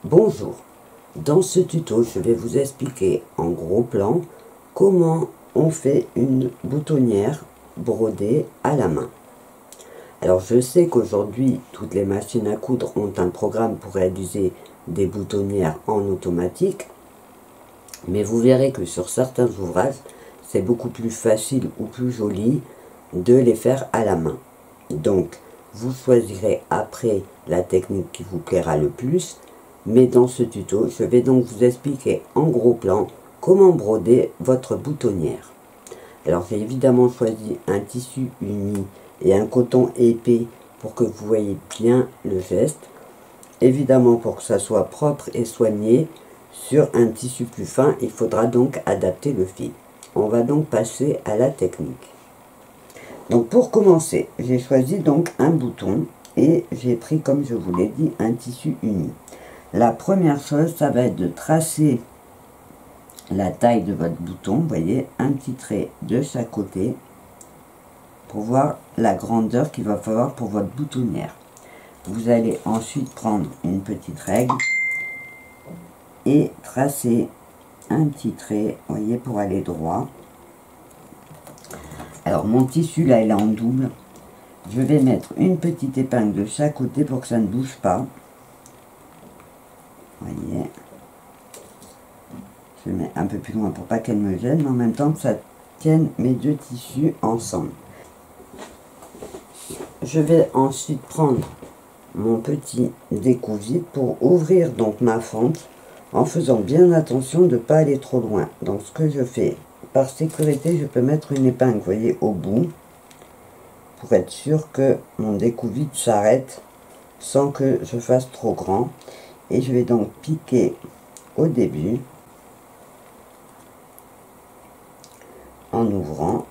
Bonjour, dans ce tuto je vais vous expliquer en gros plan comment on fait une boutonnière brodée à la main. Alors je sais qu'aujourd'hui toutes les machines à coudre ont un programme pour réaliser des boutonnières en automatique, mais vous verrez que sur certains ouvrages c'est beaucoup plus facile ou plus joli de les faire à la main. Donc vous choisirez après la technique qui vous plaira le plus. Mais dans ce tuto, je vais donc vous expliquer en gros plan comment broder votre boutonnière. Alors j'ai évidemment choisi un tissu uni et un coton épais pour que vous voyez bien le geste. Évidemment, pour que ça soit propre et soigné, sur un tissu plus fin, il faudra donc adapter le fil. On va donc passer à la technique. Donc pour commencer, j'ai choisi donc un bouton et j'ai pris, comme je vous l'ai dit, un tissu uni. La première chose, ça va être de tracer la taille de votre bouton. Vous voyez, un petit trait de chaque côté pour voir la grandeur qu'il va falloir pour votre boutonnière. Vous allez ensuite prendre une petite règle et tracer un petit trait, vous voyez, pour aller droit. Alors mon tissu là, il est en double. Je vais mettre une petite épingle de chaque côté pour que ça ne bouge pas. Vous voyez, je mets un peu plus loin pour pas qu'elle me gêne, mais en même temps que ça tienne mes deux tissus ensemble. Je vais ensuite prendre mon petit décousu pour ouvrir donc ma fente en faisant bien attention de ne pas aller trop loin. Donc ce que je fais, par sécurité, je peux mettre une épingle, vous voyez, au bout, pour être sûr que mon décousu s'arrête sans que je fasse trop grand. Et je vais donc piquer au début en ouvrant.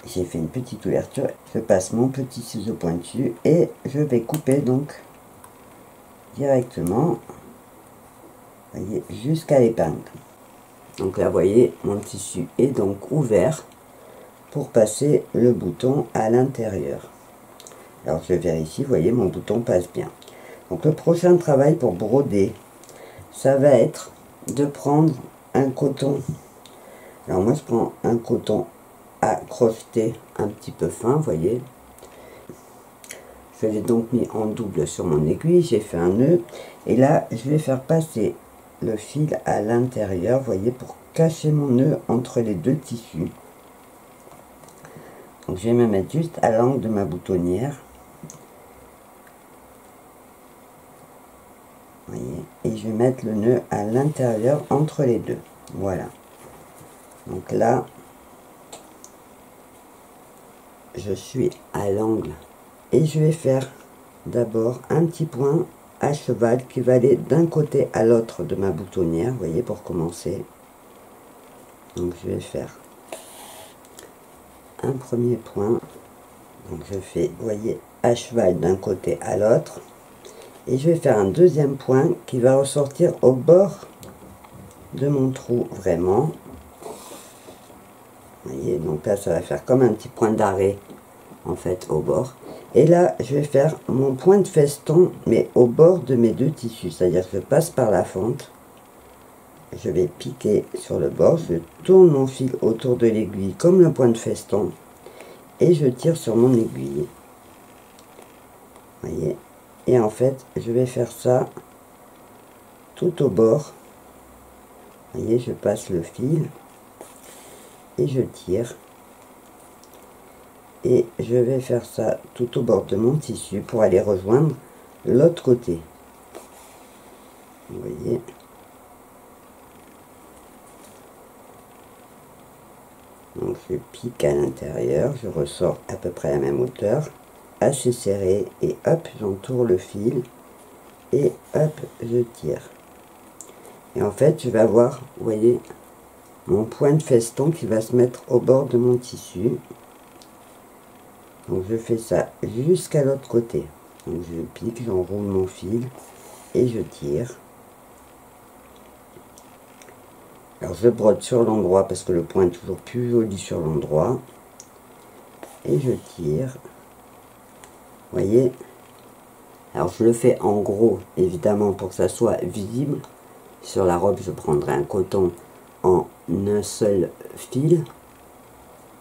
J'ai fait une petite ouverture, je passe mon petit ciseau pointu et je vais couper donc directement, voyez, jusqu'à l'épingle. Donc là, vous voyez, mon tissu est donc ouvert pour passer le bouton à l'intérieur. Alors je vérifie, vous voyez, mon bouton passe bien. Donc le prochain travail pour broder, ça va être de prendre un coton. Alors moi je prends un coton à crocheter un petit peu fin, vous voyez. Je l'ai donc mis en double sur mon aiguille, j'ai fait un nœud. Et là je vais faire passer le fil à l'intérieur, vous voyez, pour cacher mon nœud entre les deux tissus. Donc je vais me mettre juste à l'angle de ma boutonnière. Voyez, et je vais mettre le nœud à l'intérieur entre les deux. Voilà. Donc là, je suis à l'angle et je vais faire d'abord un petit point à cheval qui va aller d'un côté à l'autre de ma boutonnière. Vous voyez, pour commencer. Donc je vais faire un premier point. Donc je fais, vous voyez, à cheval d'un côté à l'autre. Et je vais faire un deuxième point qui va ressortir au bord de mon trou, vraiment. Vous voyez, donc là, ça va faire comme un petit point d'arrêt, en fait, au bord. Et là, je vais faire mon point de feston, mais au bord de mes deux tissus. C'est-à-dire que je passe par la fente. Je vais piquer sur le bord. Je tourne mon fil autour de l'aiguille, comme le point de feston. Et je tire sur mon aiguille. Vous voyez. Et en fait, je vais faire ça tout au bord. Vous voyez, je passe le fil et je tire. Et je vais faire ça tout au bord de mon tissu pour aller rejoindre l'autre côté. Vous voyez. Donc je pique à l'intérieur, je ressors à peu près à la même hauteur. Assez serré et hop, j'entoure le fil et hop, je tire. Et en fait, je vais avoir, vous voyez, mon point de feston qui va se mettre au bord de mon tissu. Donc je fais ça jusqu'à l'autre côté. Donc je pique, j'enroule mon fil et je tire. Alors je brode sur l'endroit parce que le point est toujours plus joli sur l'endroit. Et je tire. Vous voyez, Alors je le fais en gros, évidemment, pour que ça soit visible. Sur la robe, je prendrai un coton en un seul fil.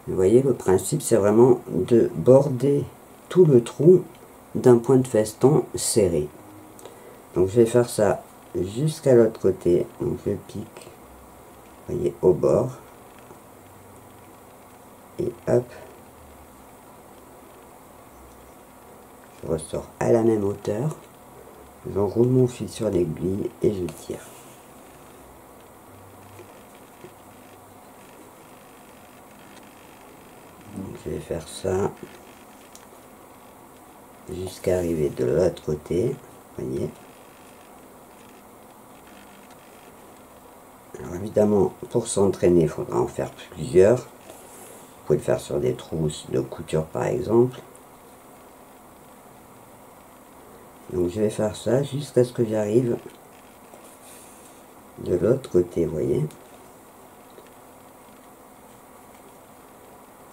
Vous voyez, le principe, c'est vraiment de border tout le trou d'un point de feston serré. Donc je vais faire ça jusqu'à l'autre côté. Donc je pique, vous voyez, au bord. Et hop. Je ressors à la même hauteur. J'enroule mon fil sur l'aiguille et je tire. Donc je vais faire ça jusqu'à arriver de l'autre côté, voyez. Alors évidemment, pour s'entraîner, il faudra en faire plusieurs. Vous pouvez le faire sur des trousses de couture par exemple. Donc je vais faire ça jusqu'à ce que j'arrive de l'autre côté, vous voyez.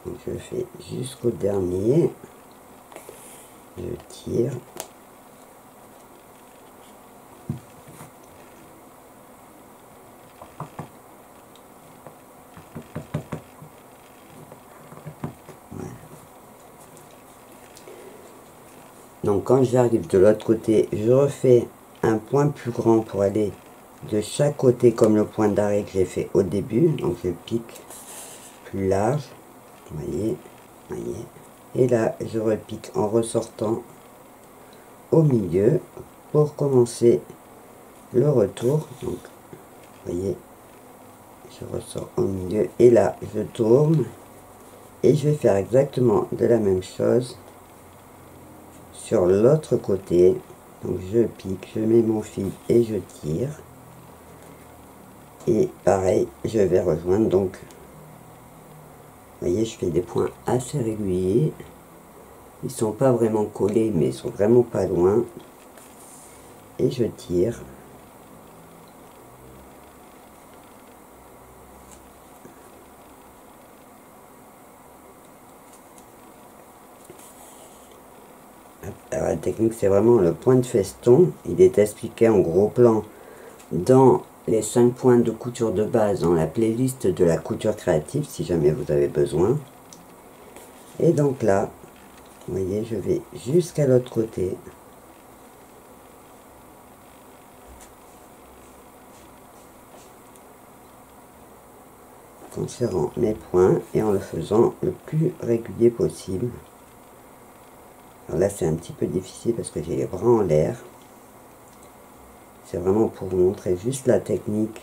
Donc je fais jusqu'au dernier. Je tire. Voilà. Donc quand j'arrive de l'autre côté, je refais un point plus grand pour aller de chaque côté comme le point d'arrêt que j'ai fait au début. Donc je pique plus large, voyez, voyez. Et là, je repique en ressortant au milieu pour commencer le retour. Donc, vous voyez, je ressors au milieu et là, je tourne et je vais faire exactement de la même chose sur l'autre côté. Donc, je pique, je mets mon fil et je tire. Et pareil, je vais rejoindre donc. Vous voyez, je fais des points assez réguliers. Ils sont pas vraiment collés, mais ils sont vraiment pas loin. Et je tire. Alors la technique, c'est vraiment le point de feston. Il est expliqué en gros plan dans les 5 points de couture de base dans la playlist de la couture créative, si jamais vous avez besoin. Et donc là, vous voyez, je vais jusqu'à l'autre côté. En serrant mes points et en le faisant le plus régulier possible. Alors là, c'est un petit peu difficile parce que j'ai les bras en l'air. C'est vraiment pour vous montrer juste la technique.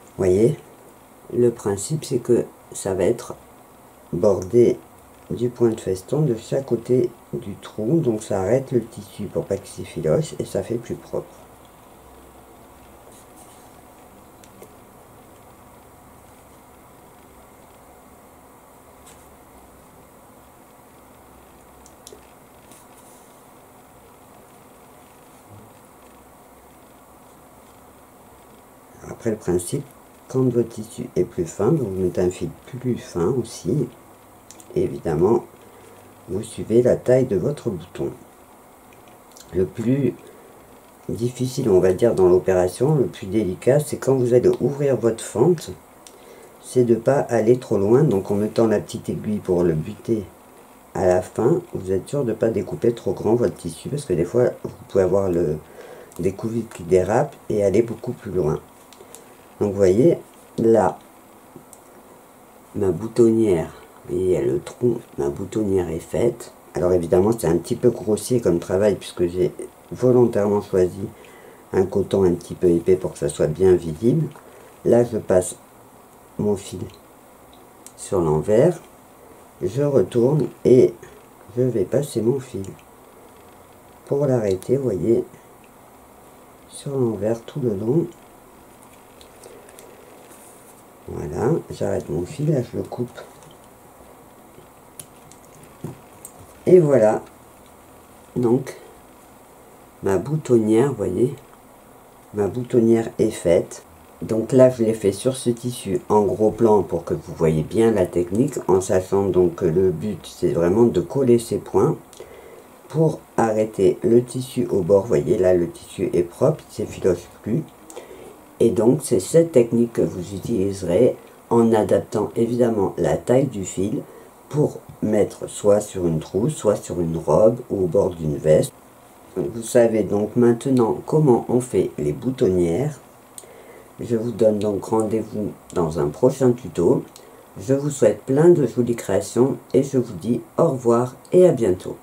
Vous voyez, le principe, c'est que ça va être bordé du point de feston de chaque côté du trou. Donc ça arrête le tissu pour pas qu'il s'effiloche et ça fait plus propre. Après, le principe, quand votre tissu est plus fin, donc vous mettez un fil plus fin aussi. Et évidemment, vous suivez la taille de votre bouton. Le plus difficile, on va dire, dans l'opération, le plus délicat, c'est quand vous allez ouvrir votre fente, c'est de ne pas aller trop loin. Donc en mettant la petite aiguille pour le buter à la fin, vous êtes sûr de ne pas découper trop grand votre tissu, parce que des fois, vous pouvez avoir des couvis qui dérapent et aller beaucoup plus loin. Donc vous voyez, là, ma boutonnière, vous voyez, le trou, ma boutonnière est faite. Alors évidemment, c'est un petit peu grossier comme travail, puisque j'ai volontairement choisi un coton un petit peu épais pour que ça soit bien visible. Là, je passe mon fil sur l'envers, je retourne et je vais passer mon fil pour l'arrêter, vous voyez, sur l'envers tout le long. Voilà, j'arrête mon fil, là je le coupe. Et voilà, donc ma boutonnière, vous voyez, ma boutonnière est faite. Donc là, je l'ai fait sur ce tissu en gros plan pour que vous voyez bien la technique, en sachant donc que le but, c'est vraiment de coller ces points pour arrêter le tissu au bord. Vous voyez là, le tissu est propre, il ne s'effiloche plus. Et donc c'est cette technique que vous utiliserez en adaptant évidemment la taille du fil pour mettre soit sur une trousse, soit sur une robe ou au bord d'une veste. Vous savez donc maintenant comment on fait les boutonnières. Je vous donne donc rendez-vous dans un prochain tuto. Je vous souhaite plein de jolies créations et je vous dis au revoir et à bientôt.